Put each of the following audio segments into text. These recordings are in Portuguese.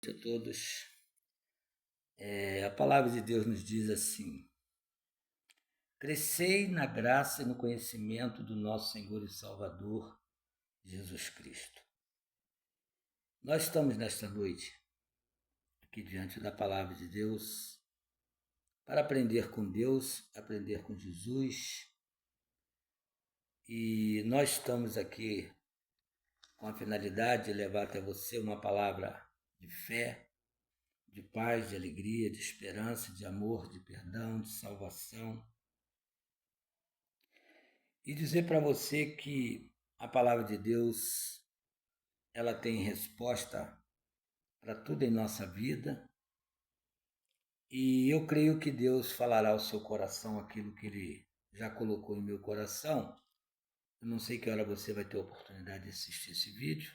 A todos. A palavra de Deus nos diz assim: crescei na graça e no conhecimento do nosso Senhor e Salvador, Jesus Cristo. Nós estamos nesta noite, aqui diante da palavra de Deus, para aprender com Deus, aprender com Jesus. E nós estamos aqui com a finalidade de levar até você uma palavra de fé, de paz, de alegria, de esperança, de amor, de perdão, de salvação. E dizer para você que a palavra de Deus, ela tem resposta para tudo em nossa vida. E eu creio que Deus falará ao seu coração aquilo que Ele já colocou em meu coração. Eu não sei que hora você vai ter a oportunidade de assistir esse vídeo,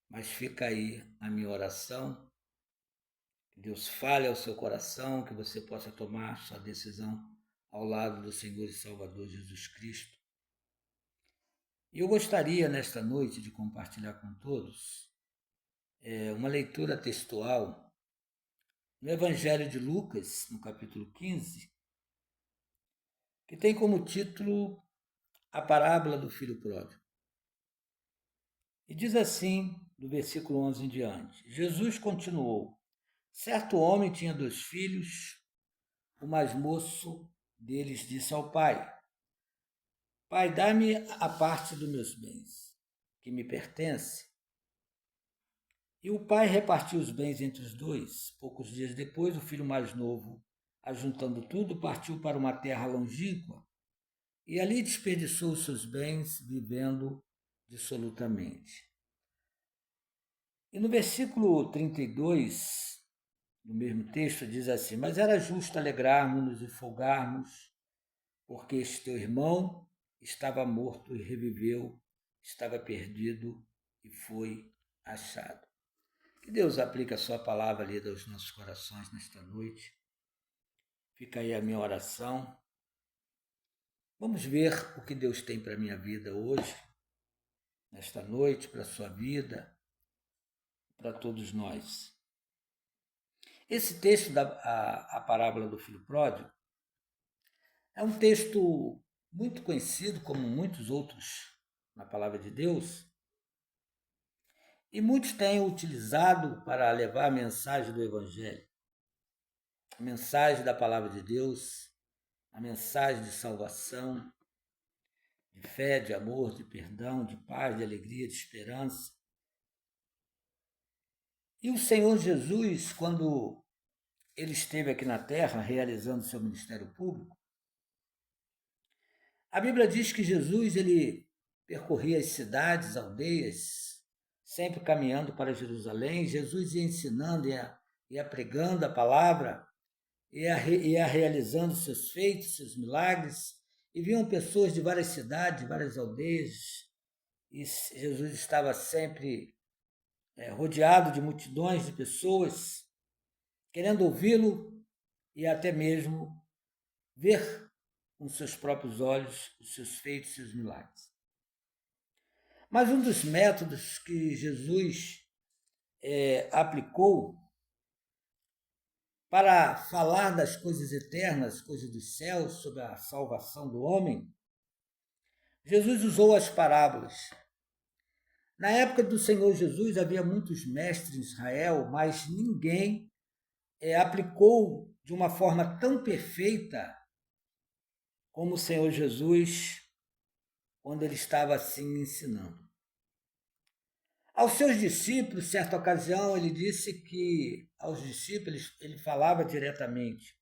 mas fica aí a minha oração. Que Deus fale ao seu coração, que você possa tomar sua decisão ao lado do Senhor e Salvador Jesus Cristo. E eu gostaria, nesta noite, de compartilhar com todos uma leitura textual no Evangelho de Lucas, no capítulo 15, que tem como título a parábola do filho pródigo. E diz assim, do versículo 11 em diante: Jesus continuou: certo homem tinha 2 filhos. O mais moço deles disse ao pai: Pai, dá-me a parte dos meus bens, que me pertence. E o pai repartiu os bens entre os 2. Poucos dias depois, o filho mais novo, ajuntando tudo, partiu para uma terra longínqua e ali desperdiçou os seus bens, vivendo dissolutamente. E no versículo 32, do mesmo texto, diz assim: Mas era justo alegrarmos-nos e folgarmos, porque este teu irmão estava morto e reviveu, estava perdido e foi achado. Que Deus aplique a sua palavra ali aos nossos corações nesta noite. Fica aí a minha oração. Vamos ver o que Deus tem para a minha vida hoje, nesta noite, para a sua vida, para todos nós. Esse texto a parábola do filho pródigo é um texto muito conhecido, como muitos outros na palavra de Deus, e muitos têm utilizado para levar a mensagem do Evangelho, a mensagem da palavra de Deus, a mensagem de salvação, de fé, de amor, de perdão, de paz, de alegria, de esperança. E o Senhor Jesus, quando ele esteve aqui na terra realizando seu ministério público, a Bíblia diz que Jesus ele percorria as cidades, aldeias, sempre caminhando para Jerusalém. Jesus ia ensinando, ia pregando a palavra, ia realizando seus feitos, seus milagres, e vinham pessoas de várias cidades, de várias aldeias, e Jesus estava sempre rodeado de multidões de pessoas, querendo ouvi-lo e até mesmo ver com seus próprios olhos os seus feitos e seus milagres. Mas um dos métodos que Jesus aplicou para falar das coisas eternas, coisas dos céus, sobre a salvação do homem, Jesus usou as parábolas. Na época do Senhor Jesus havia muitos mestres em Israel, mas ninguém aplicou de uma forma tão perfeita como o Senhor Jesus, quando ele estava assim ensinando. Aos seus discípulos, certa ocasião, ele disse que aos discípulos ele falava diretamente,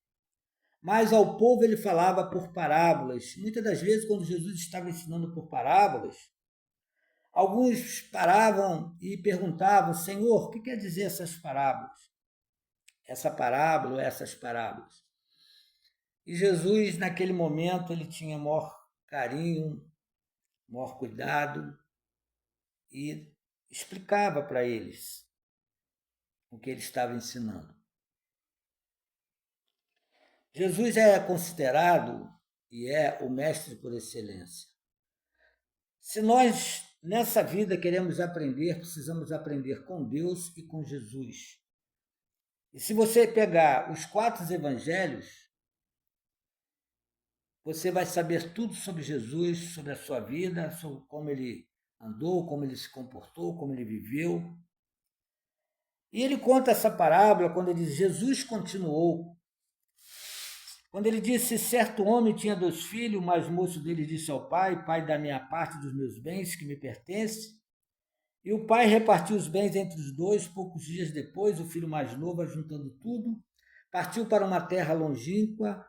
mas ao povo ele falava por parábolas. Muitas das vezes, quando Jesus estava ensinando por parábolas, alguns paravam e perguntavam: Senhor, o que quer dizer essas parábolas? Essa parábola ou essas parábolas? E Jesus, naquele momento, ele tinha maior carinho, maior cuidado e explicava para eles o que ele estava ensinando. Jesus é considerado e é o mestre por excelência. Se nós nessa vida queremos aprender, precisamos aprender com Deus e com Jesus. E se você pegar os 4 evangelhos, você vai saber tudo sobre Jesus, sobre a sua vida, sobre como ele andou, como ele se comportou, como ele viveu. E ele conta essa parábola quando ele diz: Jesus continuou. Quando ele disse: certo homem tinha 2 filhos, o mais moço dele disse ao pai: pai, dá minha parte dos meus bens que me pertencem. E o pai repartiu os bens entre os 2. Poucos dias depois, o filho mais novo, ajuntando tudo, partiu para uma terra longínqua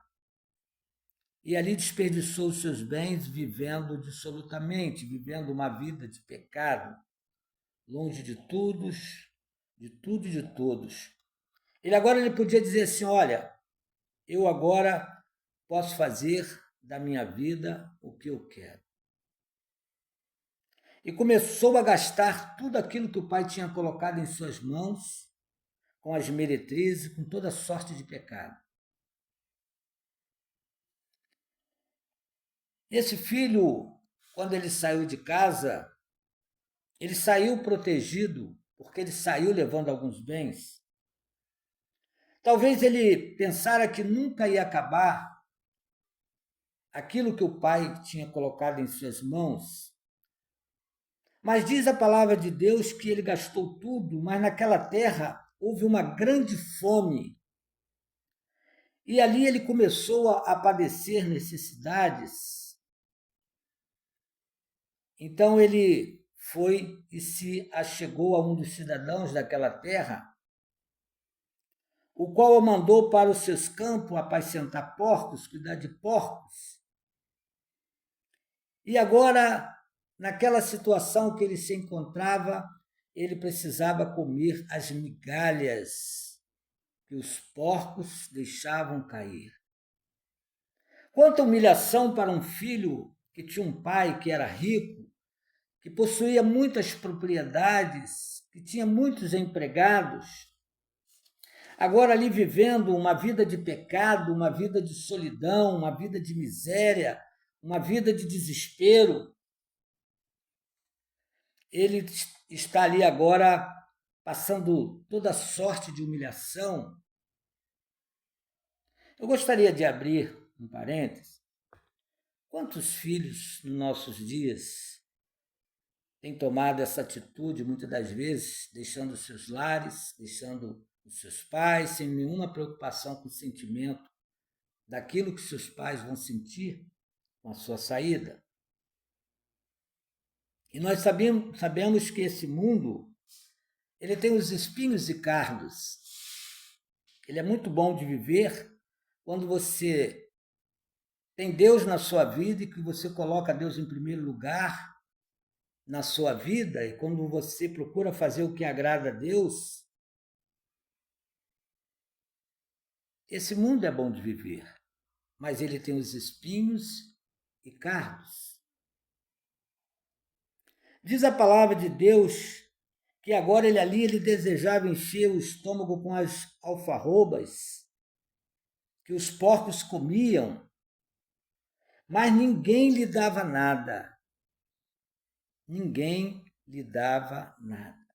e ali desperdiçou os seus bens, vivendo dissolutamente, vivendo uma vida de pecado, longe de tudo e de todos. Ele podia dizer assim: olha, eu agora posso fazer da minha vida o que eu quero. E começou a gastar tudo aquilo que o pai tinha colocado em suas mãos, com as meretrizes, com toda sorte de pecado. Esse filho, quando ele saiu de casa, ele saiu protegido, porque ele saiu levando alguns bens. Talvez ele pensara que nunca ia acabar aquilo que o pai tinha colocado em suas mãos. Mas diz a palavra de Deus que ele gastou tudo, mas naquela terra houve uma grande fome. E ali ele começou a padecer necessidades. Então ele foi e se achegou a um dos cidadãos daquela terra, o qual o mandou para os seus campos apacentar porcos, cuidar de porcos. E agora, naquela situação que ele se encontrava, ele precisava comer as migalhas que os porcos deixavam cair. Quanta humilhação para um filho que tinha um pai que era rico, que possuía muitas propriedades, que tinha muitos empregados, agora ali vivendo uma vida de pecado, uma vida de solidão, uma vida de miséria, uma vida de desespero. Ele está ali agora passando toda sorte de humilhação. Eu gostaria de abrir um parênteses. Quantos filhos nos nossos dias têm tomado essa atitude, muitas das vezes, deixando os seus lares, deixando os seus pais, sem nenhuma preocupação com o sentimento daquilo que seus pais vão sentir com a sua saída? E nós sabemos que esse mundo, ele tem os espinhos e cardos. Ele é muito bom de viver quando você tem Deus na sua vida e que você coloca Deus em primeiro lugar na sua vida, e quando você procura fazer o que agrada a Deus. Esse mundo é bom de viver, mas ele tem os espinhos e cardos. Diz a palavra de Deus que agora ele desejava encher o estômago com as alfarrobas que os porcos comiam, mas ninguém lhe dava nada. Ninguém lhe dava nada.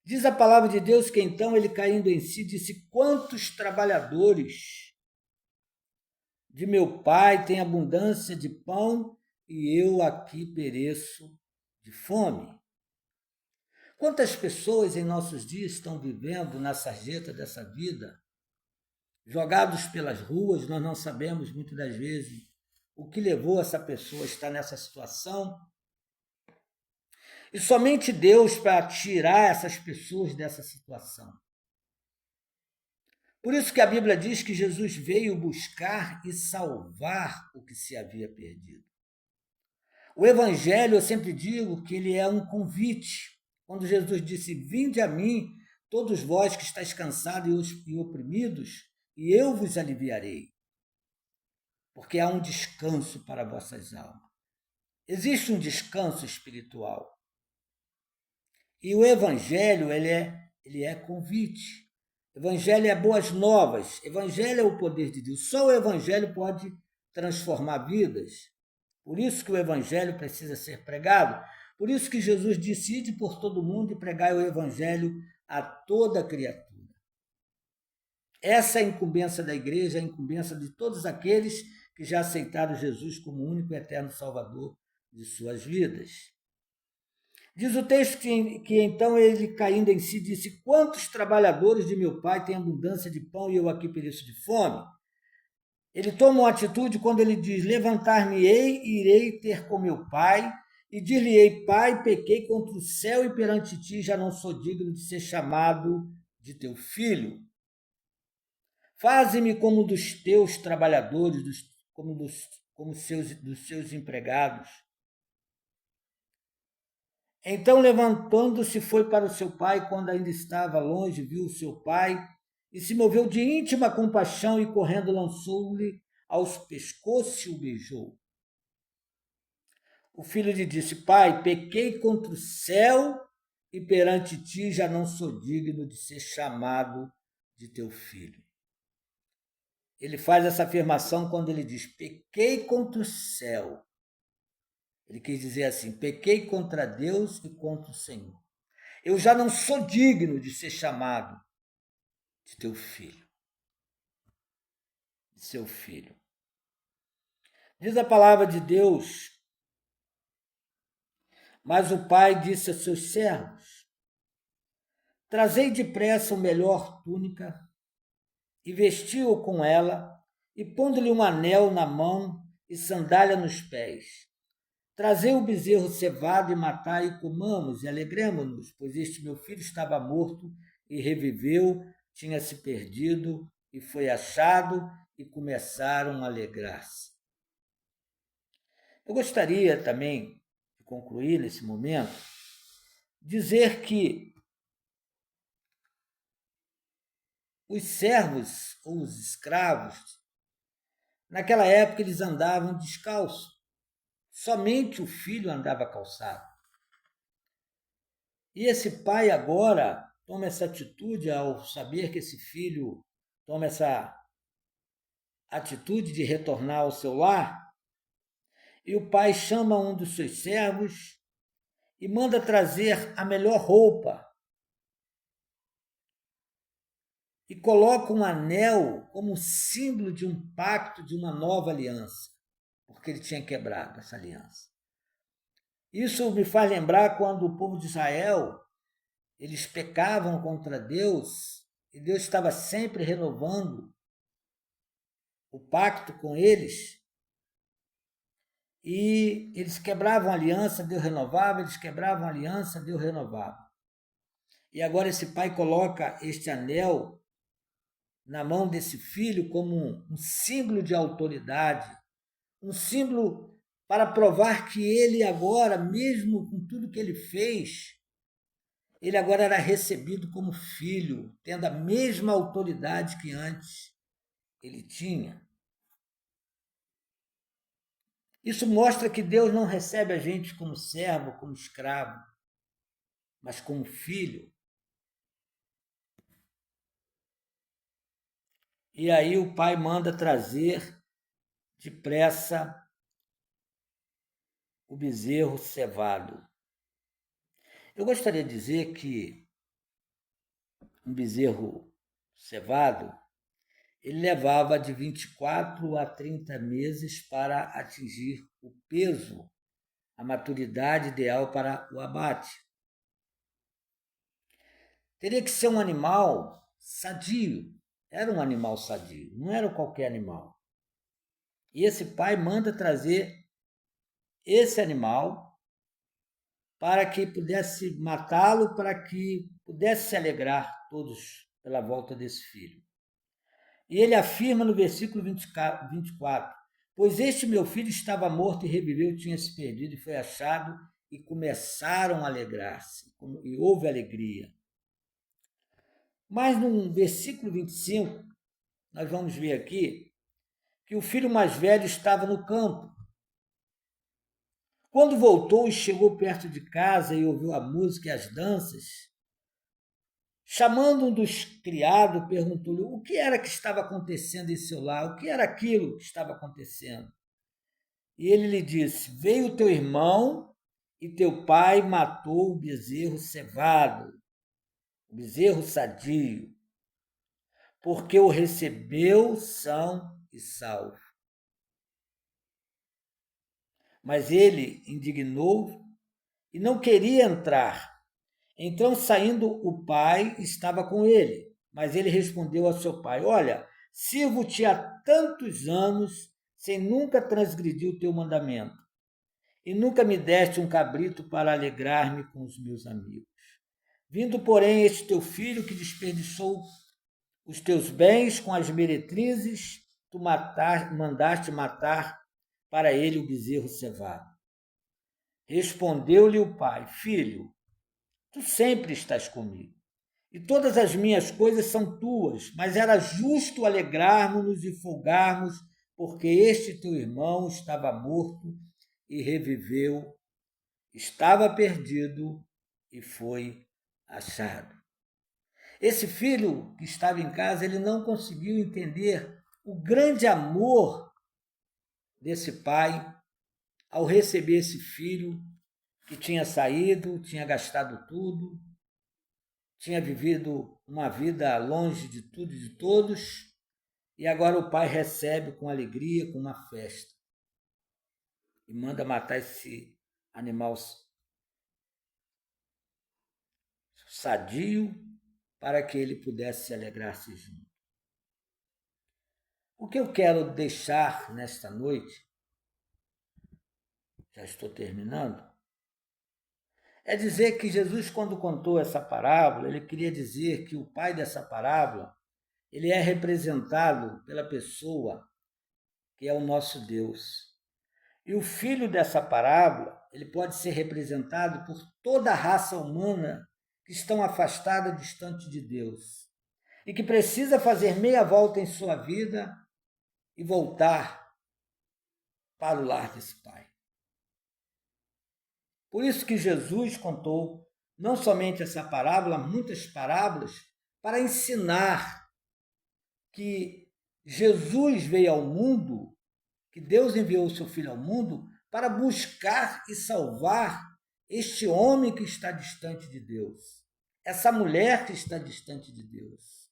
Diz a palavra de Deus que então ele, caindo em si, disse: quantos trabalhadores de meu pai têm abundância de pão e eu aqui pereço de fome. Quantas pessoas em nossos dias estão vivendo na sarjeta dessa vida, jogados pelas ruas, nós não sabemos muitas das vezes o que levou essa pessoa a estar nessa situação. E somente Deus para tirar essas pessoas dessa situação. Por isso que a Bíblia diz que Jesus veio buscar e salvar o que se havia perdido. O Evangelho, eu sempre digo que ele é um convite. Quando Jesus disse: vinde a mim, todos vós que estáis cansados e oprimidos, e eu vos aliviarei. Porque há um descanso para vossas almas. Existe um descanso espiritual. E o Evangelho, ele é convite. Evangelho é boas novas. Evangelho é o poder de Deus. Só o Evangelho pode transformar vidas. Por isso que o Evangelho precisa ser pregado, Por isso que Jesus disse: ide por todo mundo e pregai o evangelho a toda criatura. Essa é a incumbência da igreja, a incumbência de todos aqueles que já aceitaram Jesus como único e eterno Salvador de suas vidas. Diz o texto que então ele, caindo em si, disse: quantos trabalhadores de meu pai têm abundância de pão e eu aqui pereço de fome? Ele toma uma atitude quando ele diz: levantar-me-ei e irei ter com meu pai, e dir-lhe-ei: pai, pequei contra o céu e perante ti já não sou digno de ser chamado de teu filho. Faze-me como dos teus trabalhadores, como dos seus empregados. Então, levantando-se, foi para o seu pai, quando ainda estava longe, viu o seu pai, e se moveu de íntima compaixão, e correndo lançou-lhe aos pescoços e o beijou. O filho lhe disse: pai, pequei contra o céu, e perante ti já não sou digno de ser chamado de teu filho. Ele faz essa afirmação quando ele diz: pequei contra o céu. Ele quis dizer assim: pequei contra Deus e contra o Senhor. Eu já não sou digno de ser chamado de teu filho, de seu filho. Diz a palavra de Deus: mas o pai disse a seus servos: trazei depressa a melhor túnica e vestiu-o com ela, e pondo-lhe um anel na mão e sandália nos pés. Trazei o bezerro cevado e matai e comamos e alegremo-nos, pois este meu filho estava morto e reviveu, tinha se perdido e foi achado, e começaram a alegrar-se. Eu gostaria também de concluir nesse momento, dizer que os servos ou os escravos, naquela época eles andavam descalços. Somente o filho andava calçado. E esse pai agora toma essa atitude ao saber que esse filho toma essa atitude de retornar ao seu lar. E o pai chama um dos seus servos e manda trazer a melhor roupa. E coloca um anel como símbolo de um pacto, de uma nova aliança, porque ele tinha quebrado essa aliança. Isso me faz lembrar quando o povo de Israel, eles pecavam contra Deus, e Deus estava sempre renovando o pacto com eles, e eles quebravam a aliança, Deus renovava, eles quebravam a aliança, Deus renovava. E agora esse pai coloca este anel na mão desse filho como um símbolo de autoridade, um símbolo para provar que ele agora, mesmo com tudo que ele fez, ele agora era recebido como filho, tendo a mesma autoridade que antes ele tinha. Isso mostra que Deus não recebe a gente como servo, como escravo, mas como filho. E aí o pai manda trazer depressa o bezerro cevado. Eu gostaria de dizer que um bezerro cevado, ele levava de 24 a 30 meses para atingir o peso, a maturidade ideal para o abate. Teria que ser um animal sadio. Era um animal sadio, não era qualquer animal. E esse pai manda trazer esse animal para que pudesse matá-lo, para que pudesse se alegrar todos pela volta desse filho. E ele afirma no versículo 24, pois este meu filho estava morto e reviveu, tinha se perdido e foi achado, e começaram a alegrar-se, e houve alegria. Mas no versículo 25, nós vamos ver aqui que o filho mais velho estava no campo. Quando voltou e chegou perto de casa e ouviu a música e as danças, chamando um dos criados, perguntou-lhe o que era que estava acontecendo em seu lar, o que era aquilo que estava acontecendo. E ele lhe disse, veio teu irmão e teu pai matou o bezerro cevado, o bezerro sadio, porque o recebeu são e salvo. Mas ele indignou e não queria entrar. Então, saindo, o pai estava com ele. Mas ele respondeu ao seu pai: Olha, sirvo-te há tantos anos, sem nunca transgredir o teu mandamento, e nunca me deste um cabrito para alegrar-me com os meus amigos. Vindo, porém, este teu filho que desperdiçou os teus bens com as meretrizes, tu mandaste matar para ele o bezerro cevado. Respondeu-lhe o pai: Filho, tu sempre estás comigo, e todas as minhas coisas são tuas, mas era justo alegrarmos-nos e folgarmos, porque este teu irmão estava morto e reviveu, estava perdido e foi achado. Esse filho que estava em casa, ele não conseguiu entender o grande amor desse pai ao receber esse filho que tinha saído, tinha gastado tudo, tinha vivido uma vida longe de tudo e de todos, e agora o pai recebe com alegria, com uma festa, e manda matar esse animal sadio para que ele pudesse se alegrar-se junto. O que eu quero deixar nesta noite, já estou terminando, é dizer que Jesus, quando contou essa parábola, ele queria dizer que o pai dessa parábola, ele é representado pela pessoa que é o nosso Deus. E o filho dessa parábola, ele pode ser representado por toda a raça humana que estão afastada, distante de Deus, e que precisa fazer meia volta em sua vida e voltar para o lar desse pai. Por isso que Jesus contou não somente essa parábola, muitas parábolas, para ensinar que Jesus veio ao mundo, que Deus enviou o seu Filho ao mundo para buscar e salvar este homem que está distante de Deus, essa mulher que está distante de Deus,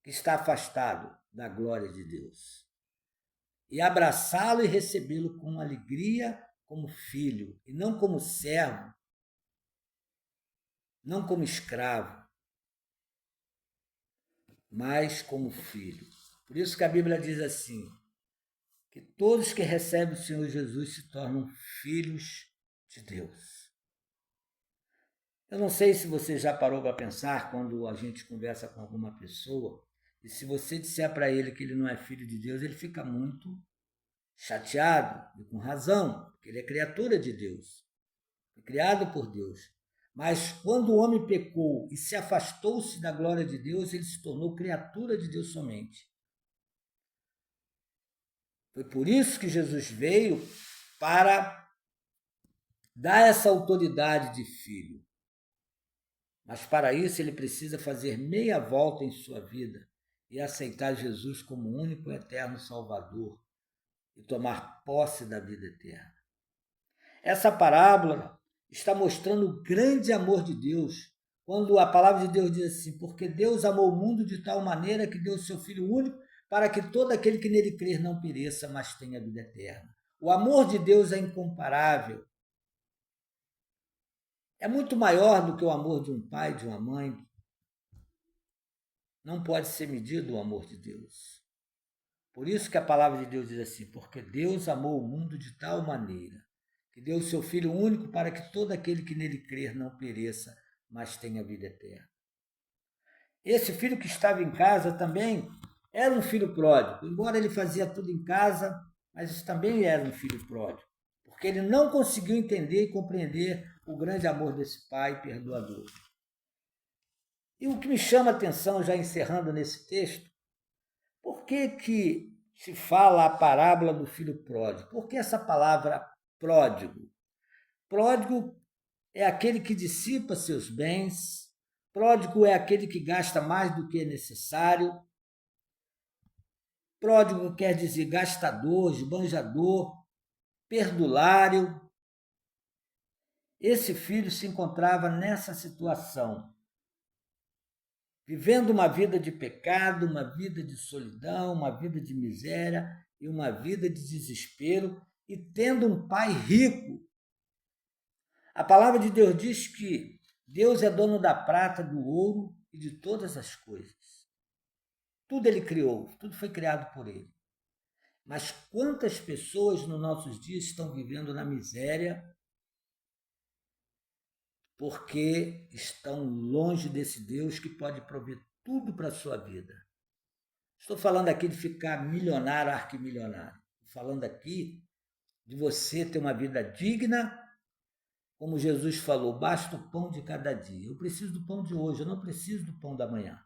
que está afastado da glória de Deus, e abraçá-lo e recebê-lo com alegria como filho, e não como servo, não como escravo, mas como filho. Por isso que a Bíblia diz assim, que todos que recebem o Senhor Jesus se tornam filhos de Deus. Eu não sei se você já parou para pensar quando a gente conversa com alguma pessoa, e se você disser para ele que ele não é filho de Deus, ele fica muito chateado, e com razão, porque ele é criatura de Deus, foi criado por Deus. Mas quando o homem pecou e se afastou-se da glória de Deus, ele se tornou criatura de Deus somente. Foi por isso que Jesus veio para dar essa autoridade de filho. Mas para isso ele precisa fazer meia volta em sua vida e aceitar Jesus como único e eterno Salvador e tomar posse da vida eterna. Essa parábola está mostrando o grande amor de Deus, quando a palavra de Deus diz assim, porque Deus amou o mundo de tal maneira que deu o seu Filho único para que todo aquele que nele crer não pereça, mas tenha vida eterna. O amor de Deus é incomparável. É muito maior do que o amor de um pai, de uma mãe. Não pode ser medido o amor de Deus. Por isso que a palavra de Deus diz assim, porque Deus amou o mundo de tal maneira que deu o seu Filho único para que todo aquele que nele crer não pereça, mas tenha vida eterna. Esse filho que estava em casa também era um filho pródigo, embora ele fazia tudo em casa, mas isso também era um filho pródigo, porque ele não conseguiu entender e compreender o grande amor desse pai perdoador. E o que me chama a atenção, já encerrando nesse texto, por que se fala a parábola do filho pródigo? Por que essa palavra pródigo? Pródigo é aquele que dissipa seus bens, pródigo é aquele que gasta mais do que é necessário, pródigo quer dizer gastador, esbanjador, perdulário. esse filho se encontrava nessa situação, vivendo uma vida de pecado, uma vida de solidão, uma vida de miséria e uma vida de desespero, e tendo um pai rico. A palavra de Deus diz que Deus é dono da prata, do ouro e de todas as coisas. Tudo ele criou, tudo foi criado por ele. Mas quantas pessoas nos nossos dias estão vivendo na miséria porque estão longe desse Deus que pode prover tudo para a sua vida? Estou falando aqui de ficar milionário, arquimilionário. Estou falando aqui de você ter uma vida digna, como Jesus falou, basta o pão de cada dia. Eu preciso do pão de hoje, eu não preciso do pão da manhã.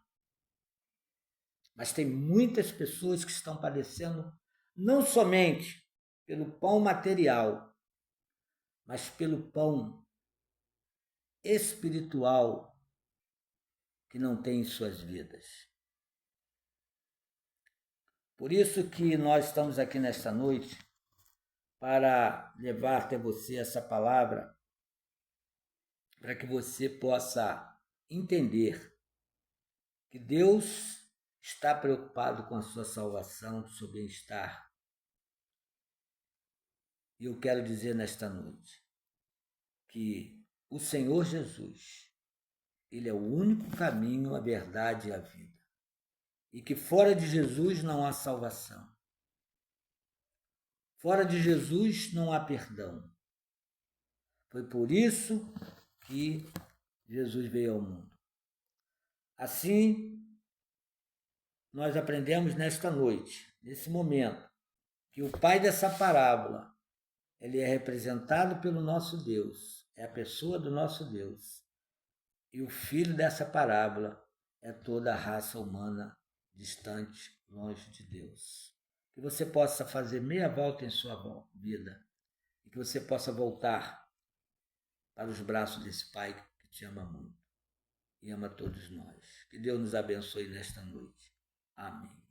Mas tem muitas pessoas que estão padecendo não somente pelo pão material, mas pelo pão espiritual que não tem em suas vidas. Por isso que nós estamos aqui nesta noite para levar até você essa palavra, para que você possa entender que Deus está preocupado com a sua salvação, com o seu bem-estar. E eu quero dizer nesta noite que o Senhor Jesus, ele é o único caminho, a verdade e a vida. E que fora de Jesus não há salvação. Fora de Jesus não há perdão. Foi por isso que Jesus veio ao mundo. Assim, nós aprendemos nesta noite, nesse momento, que o pai dessa parábola, ele é representado pelo nosso Deus, é a pessoa do nosso Deus. E o filho dessa parábola é toda a raça humana distante, longe de Deus. Que você possa fazer meia volta em sua vida e que você possa voltar para os braços desse Pai que te ama muito e ama todos nós. Que Deus nos abençoe nesta noite. Amém.